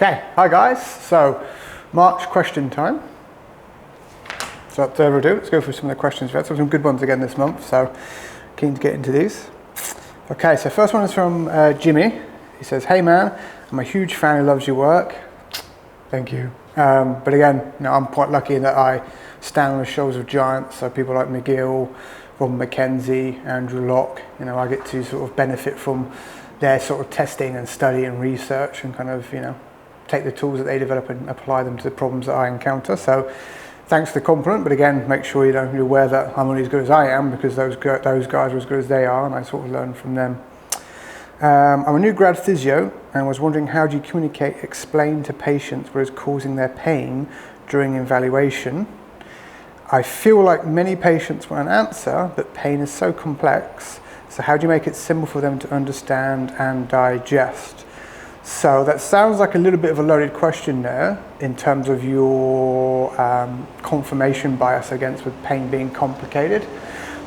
Okay, hi guys. So, March question time. So without further ado, let's go through some of the questions. We've had some good ones again this month, so keen to get into these. Okay, so first one is from Jimmy. He says, "Hey man, I'm a huge fan who loves your work." Thank you. But again, I'm quite lucky in that I stand on the shoulders of giants, so people like McGill, Robin McKenzie, Andrew Locke, I get to sort of benefit from their sort of testing and study and research and kind of, take the tools that they develop and apply them to the problems that I encounter. So thanks for the compliment, but again, make sure you're aware that I'm only as good as I am because those guys are as good as they are, and I sort of learn from them. I'm a new grad physio and was wondering, how do you explain to patients what is causing their pain during evaluation? I feel like many patients want an answer, but pain is so complex. So how do you make it simple for them to understand and digest? So that sounds like a little bit of a loaded question there in terms of your confirmation bias against with pain being complicated.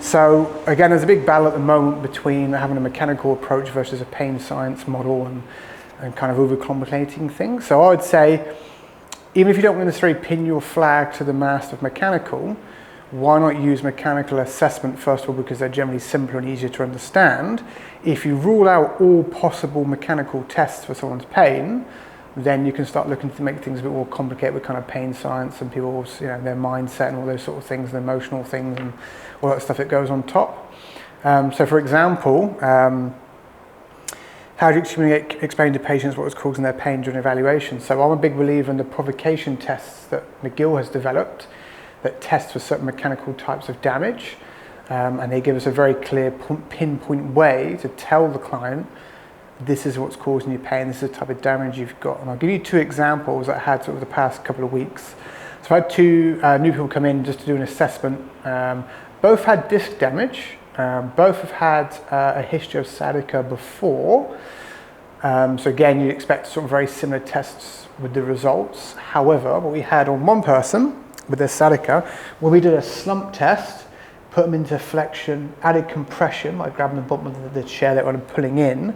So again, there's a big battle at the moment between having a mechanical approach versus a pain science model and kind of overcomplicating things. So I would say, even if you don't necessarily pin your flag to the mast of mechanical, why not use mechanical assessment first of all, because they're generally simpler and easier to understand. If you rule out all possible mechanical tests for someone's pain, then you can start looking to make things a bit more complicated with kind of pain science and people's, their mindset and all those sort of things, and emotional things and all that stuff that goes on top. So for example, how do you explain to patients what was causing their pain during evaluation? So I'm a big believer in the provocation tests that McGill has developed that test for certain mechanical types of damage. And they give us a very clear pinpoint way to tell the client, this is what's causing you pain, this is the type of damage you've got. And I'll give you two examples that I had sort of the past couple of weeks. So I had two new people come in just to do an assessment. Both had disc damage. Both have had a history of sciatica before. So again, you'd expect sort of very similar tests with the results. However, what we had on one person with their sciatica, when we did a slump test, put them into flexion, added compression, like grabbing the bottom of the chair that we're pulling in.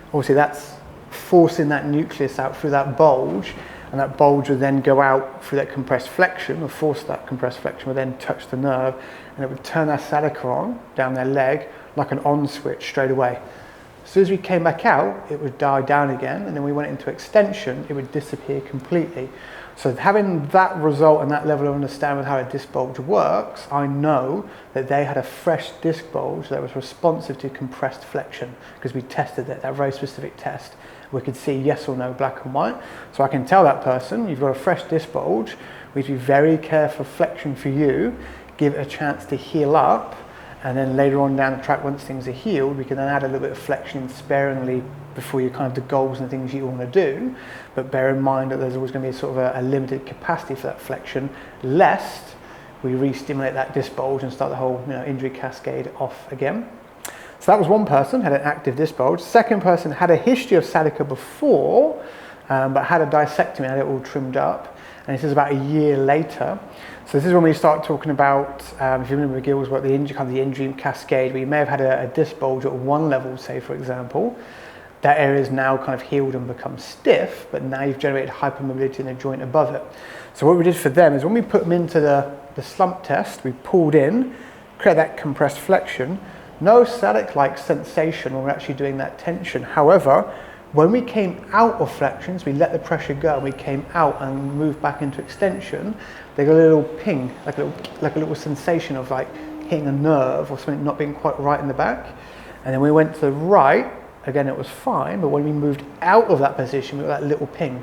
Obviously that's forcing that nucleus out through that bulge, and that bulge would then go out through that compressed flexion, or force that compressed flexion would then touch the nerve, and it would turn their sciatica on down their leg like an on switch straight away. As soon as we came back out, it would die down again, and then we went into extension, it would disappear completely. So having that result and that level of understanding of how a disc bulge works, I know that they had a fresh disc bulge that was responsive to compressed flexion, because we tested it, that very specific test. We could see yes or no, black and white. So I can tell that person, you've got a fresh disc bulge, we need to be very careful of flexion for you, give it a chance to heal up, and then later on down the track, once things are healed, we can then add a little bit of flexion sparingly before you kind of the goals and things you want to do. But bear in mind that there's always going to be sort of a limited capacity for that flexion, lest we re-stimulate that disc bulge and start the whole injury cascade off again. So that was one person, had an active disc bulge. Second person had a history of sciatica before, but had a discectomy, had it all trimmed up. And this is about a year later. So this is when we start talking about, if you remember McGill's work, the injury cascade, where you may have had a disc bulge at one level, say for example. That area is now kind of healed and become stiff, but now you've generated hypermobility in the joint above it. So what we did for them is when we put them into the slump test, we pulled in, create that compressed flexion, no static-like sensation when we're actually doing that tension. However, when we came out of flexions, we let the pressure go, and we came out and moved back into extension, they got a little ping, like a little sensation of like hitting a nerve or something not being quite right in the back. And then we went to the right, again it was fine, but when we moved out of that position, we got that little ping.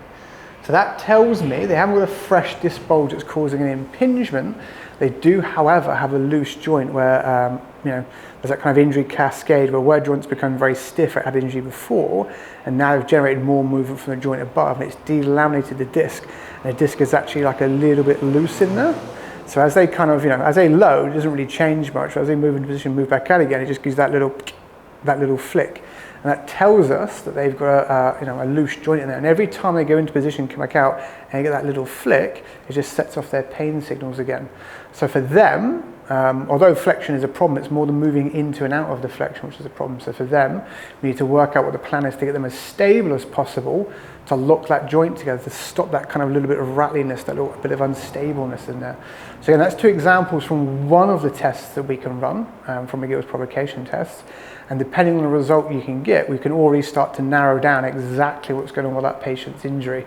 So that tells me they haven't got a fresh disc bulge that's causing an impingement. They do, however, have a loose joint where, there's that kind of injury cascade where joints become very stiff at had injury before, and now they've generated more movement from the joint above, and it's delaminated the disc. And the disc is actually like a little bit loose in there. So as they kind of, as they load, it doesn't really change much. But as they move into position, move back out again, it just gives that little flick. And that tells us that they've got a loose joint in there. And every time they go into position, come back out, and you get that little flick, it just sets off their pain signals again. So for them, Although flexion is a problem, it's more than moving into and out of the flexion, which is a problem. So for them, we need to work out what the plan is to get them as stable as possible, to lock that joint together, to stop that kind of little bit of rattliness, that little bit of unstableness in there. So again, that's two examples from one of the tests that we can run from McGill's provocation tests. And depending on the result you can get, we can already start to narrow down exactly what's going on with that patient's injury.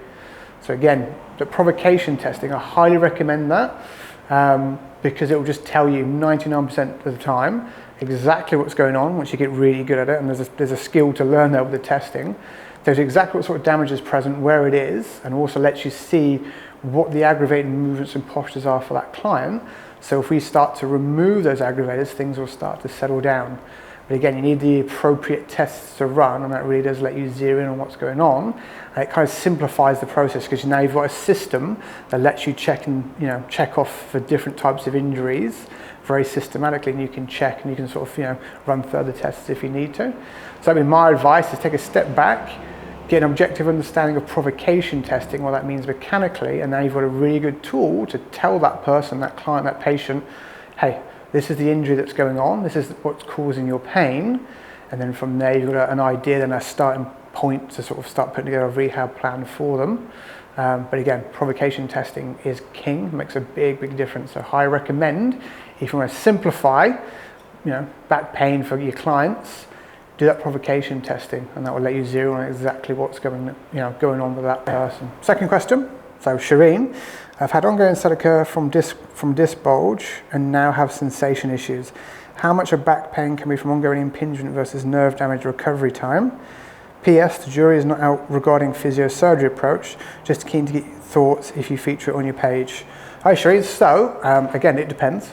So again, the provocation testing, I highly recommend that because it will just tell you 99% of the time exactly what's going on once you get really good at it. And there's a skill to learn there with the testing. There's exactly what sort of damage is present, where it is, and also lets you see what the aggravating movements and postures are for that client. So if we start to remove those aggravators, things will start to settle down. But again, you need the appropriate tests to run, and that really does let you zero in on what's going on. And it kind of simplifies the process because now you've got a system that lets you check off for different types of injuries very systematically, and you can check and you can sort of run further tests if you need to. So I mean, my advice is take a step back, get an objective understanding of provocation testing, what that means mechanically, and now you've got a really good tool to tell that person, that client, that patient, hey, this is the injury that's going on, this is what's causing your pain, and then from there you've got an idea, then a starting point to sort of start putting together a rehab plan for them. But again, provocation testing is king, makes a big difference. So I recommend, if you want to simplify, back pain for your clients, do that provocation testing, and that will let you zero on exactly what's going on with that person. Second question. So Shireen, I've had ongoing sciatica from disc bulge and now have sensation issues. How much of back pain can be from ongoing impingement versus nerve damage recovery time? PS, the jury is not out regarding physiosurgery approach, just keen to get your thoughts if you feature it on your page. Hi Shireen, so again, it depends.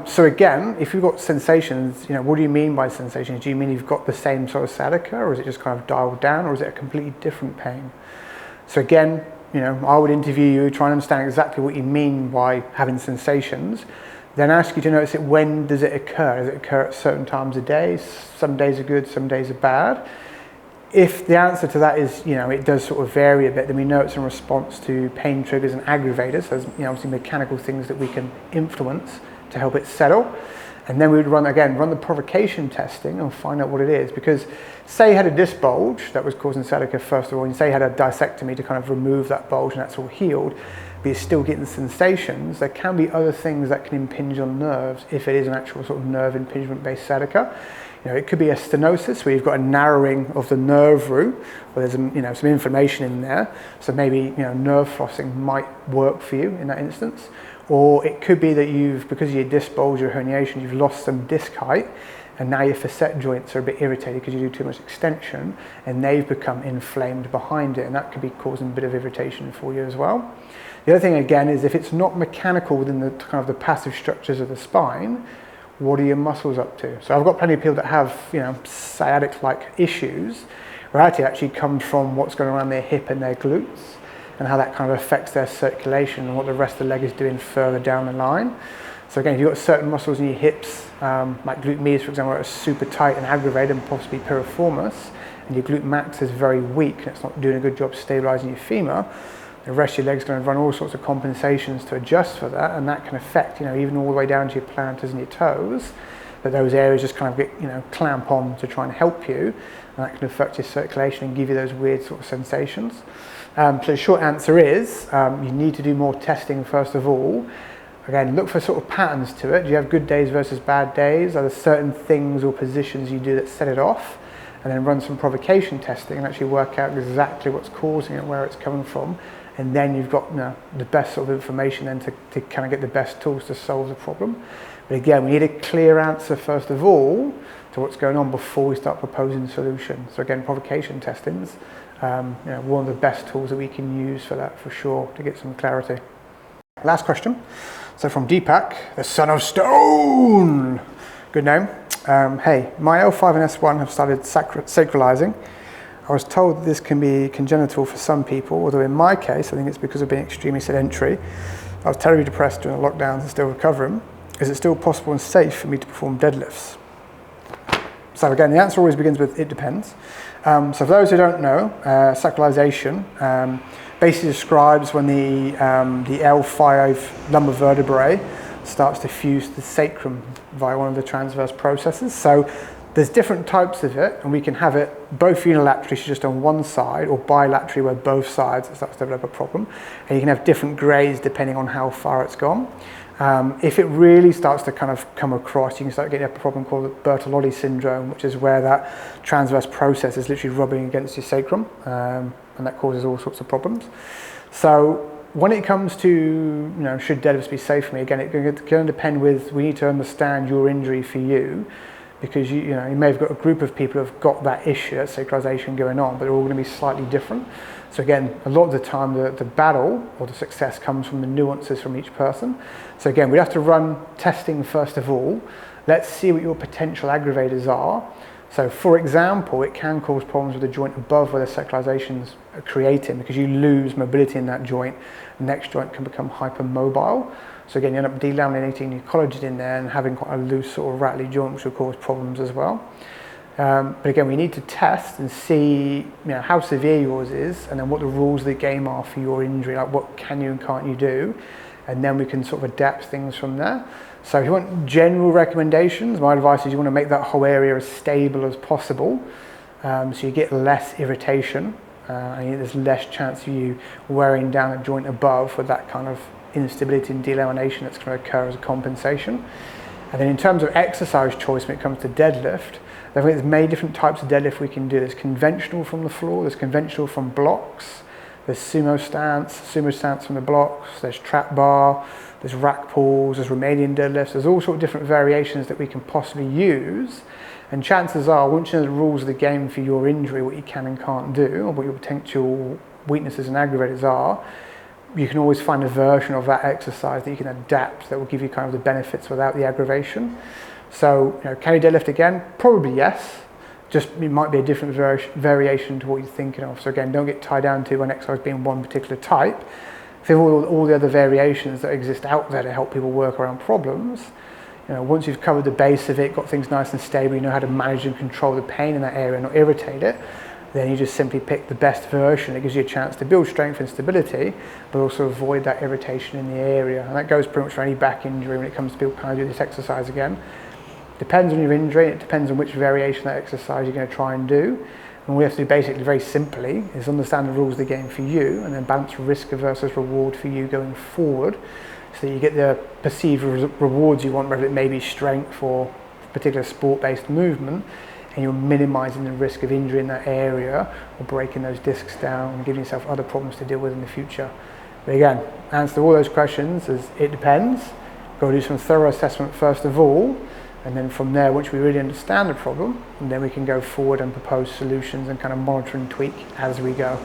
So again, if you've got sensations, what do you mean by sensations? Do you mean you've got the same sort of sciatica, or is it just kind of dialed down, or is it a completely different pain? So again, I would interview you, try and understand exactly what you mean by having sensations, then ask you to notice it. When does it occur? Does it occur at certain times of day? Some days are good, some days are bad. If the answer to that is, it does sort of vary a bit, then we know it's in response to pain triggers and aggravators. So there's, obviously mechanical things that we can influence to help it settle. And then we would run the provocation testing and find out what it is. Because say you had a disc bulge that was causing sciatica first of all, and say you had a discectomy to kind of remove that bulge and that's all healed, but you're still getting sensations, there can be other things that can impinge on nerves if it is an actual sort of nerve impingement-based sciatica. It could be a stenosis where you've got a narrowing of the nerve root, where there's some inflammation in there. So maybe nerve flossing might work for you in that instance. Or it could be that because of your disc bulge or herniation, you've lost some disc height, and now your facet joints are a bit irritated because you do too much extension, and they've become inflamed behind it, and that could be causing a bit of irritation for you as well. The other thing again is if it's not mechanical within the kind of the passive structures of the spine, what are your muscles up to? So I've got plenty of people that have sciatic-like issues, where actually comes from what's going on around their hip and their glutes, and how that kind of affects their circulation and what the rest of the leg is doing further down the line. So again, if you've got certain muscles in your hips, like glute medius, for example, are super tight and aggravated and possibly piriformis, and your glute max is very weak and it's not doing a good job stabilizing your femur, the rest of your leg's going to run all sorts of compensations to adjust for that, and that can affect, even all the way down to your planters and your toes, that those areas just kind of get, clamp on to try and help you, and that can affect your circulation and give you those weird sort of sensations. So the short answer is, you need to do more testing first of all. Again, look for sort of patterns to it. Do you have good days versus bad days? Are there certain things or positions you do that set it off? And then run some provocation testing and actually work out exactly what's causing it, where it's coming from. And then you've got the best sort of information then to kind of get the best tools to solve the problem. But again, we need a clear answer first of all to what's going on before we start proposing solutions. So again, provocation testing's one of the best tools that we can use for that, for sure, to get some clarity. Last question. So from Deepak, the son of stone. Good name. Hey, my L5 and S1 have started sacralizing. I was told that this can be congenital for some people, although in my case, I think it's because of being extremely sedentary. I was terribly depressed during the lockdowns and still recovering. Is it still possible and safe for me to perform deadlifts? So again, the answer always begins with it depends. So for those who don't know, sacralization basically describes when the L5 lumbar vertebrae starts to fuse to the sacrum via one of the transverse processes. So there's different types of it, and we can have it both unilaterally, so just on one side, or bilaterally where both sides it starts to develop a problem. And you can have different grades depending on how far it's gone. If it really starts to kind of come across, you can start getting a problem called Bertolli syndrome, which is where that transverse process is literally rubbing against your sacrum, and that causes all sorts of problems. So when it comes to, should deadlifts be safe for me, again, it's going to depend we need to understand your injury for you, because you may have got a group of people who have got that issue, that sacralization going on, but they're all going to be slightly different. So again, a lot of the time the battle or the success comes from the nuances from each person. So again, we have to run testing first of all. Let's see what your potential aggravators are. So for example, it can cause problems with the joint above where the sacralizations are creating, because you lose mobility in that joint. The next joint can become hypermobile. So again, you end up delaminating your collagen in there and having quite a loose sort of rattly joint, which will cause problems as well. But again, we need to test and see how severe yours is, and then what the rules of the game are for your injury, like what can you and can't you do, and then we can sort of adapt things from there. So if you want general recommendations, my advice is you want to make that whole area as stable as possible, so you get less irritation, and there's less chance of you wearing down a joint above with that kind of instability and delamination that's going to occur as a compensation. And then in terms of exercise choice when it comes to deadlift, I think there's many different types of deadlift we can do. There's conventional from the floor, there's conventional from blocks, there's sumo stance from the blocks, there's trap bar, there's rack pulls, there's Romanian deadlifts, there's all sorts of different variations that we can possibly use. And chances are, once you know the rules of the game for your injury, what you can and can't do, or what your potential weaknesses and aggravators are, you can always find a version of that exercise that you can adapt that will give you kind of the benefits without the aggravation. So, can you deadlift again? Probably yes. Just it might be a different variation to what you're thinking of. So again, don't get tied down to an exercise being one particular type. Think of all the other variations that exist out there to help people work around problems. Once you've covered the base of it, got things nice and stable, you know how to manage and control the pain in that area and not irritate it, then you just simply pick the best version. It gives you a chance to build strength and stability, but also avoid that irritation in the area. And that goes pretty much for any back injury when it comes to people trying to do this exercise again. Depends on your injury, it depends on which variation of that exercise you're going to try and do. And what we have to do basically very simply is understand the rules of the game for you, and then balance risk versus reward for you going forward, so that you get the perceived rewards you want, whether it may be strength or particular sport-based movement, and you're minimizing the risk of injury in that area or breaking those discs down and giving yourself other problems to deal with in the future. But again, answer to all those questions is it depends. Got to do some thorough assessment first of all, and then from there, once we really understand the problem, and then we can go forward and propose solutions and kind of monitor and tweak as we go.